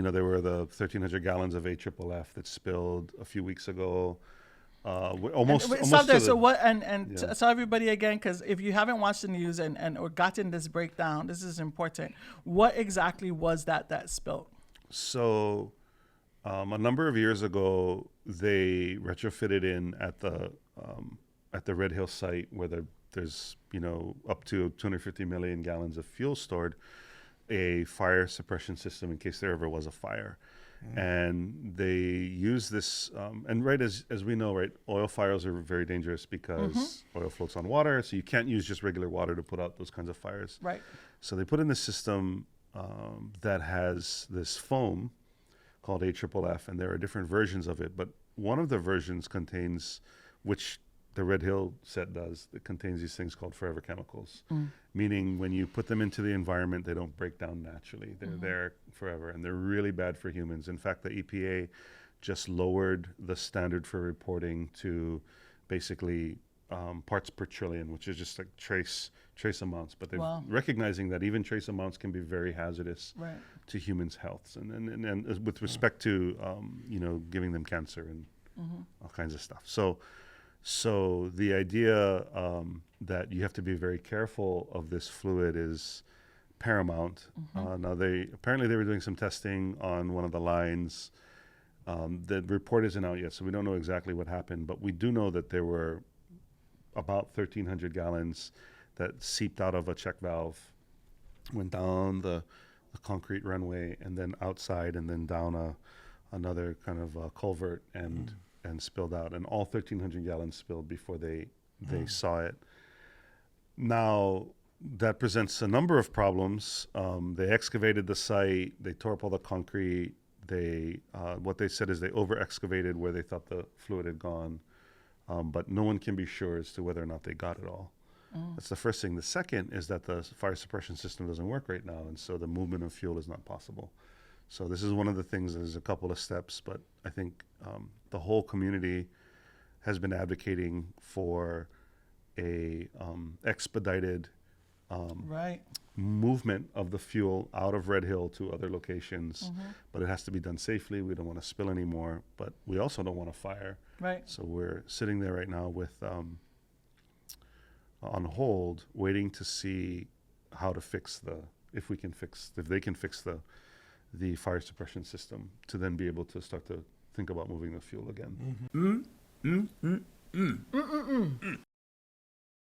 there were the 1,300 gallons of AFFF that spilled a few weeks ago. Stop there. So what? Tell everybody again, because if you haven't watched the news or gotten this breakdown, this is important. What exactly was that spilled? So, a number of years ago, they retrofitted in at the Red Hill site where there's up to 250 million gallons of fuel stored, a fire suppression system in case there ever was a fire. And they use this, and right as we know, right, oil fires are very dangerous because oil floats on water, so you can't use just regular water to put out those kinds of fires. Right. So they put in this system that has this foam called AFFF, and there are different versions of it, but one of the versions contains, which the Red Hill set does, it contains these things called forever chemicals, meaning when you put them into the environment, they don't break down naturally. They're there forever, and they're really bad for humans. In fact, the EPA just lowered the standard for reporting to basically parts per trillion, which is just like trace amounts. But they're recognizing that even trace amounts can be very hazardous to humans' health, and with respect to giving them cancer and all kinds of stuff. So the idea that you have to be very careful of this fluid is paramount. Now they were doing some testing on one of the lines. The report isn't out yet, so we don't know exactly what happened, but we do know that there were about 1,300 gallons that seeped out of a check valve, went down the concrete runway, and then outside, and then down another kind of culvert and spilled out. And all 1,300 gallons spilled before they saw it. Now, that presents a number of problems. They excavated the site. They tore up all the concrete. What they said is they over-excavated where they thought the fluid had gone. But no one can be sure as to whether or not they got it all. That's the first thing. The second is that the fire suppression system doesn't work right now, and so the movement of fuel is not possible. So this is one of the things. There's a couple of steps, but I think the whole community has been advocating for a expedited movement of the fuel out of Red Hill to other locations, but it has to be done safely. We don't want to spill anymore, but we also don't want a fire. Right. So we're sitting there right now with on hold, waiting to see how to fix if they can fix the fire suppression system to then be able to start to think about moving the fuel again.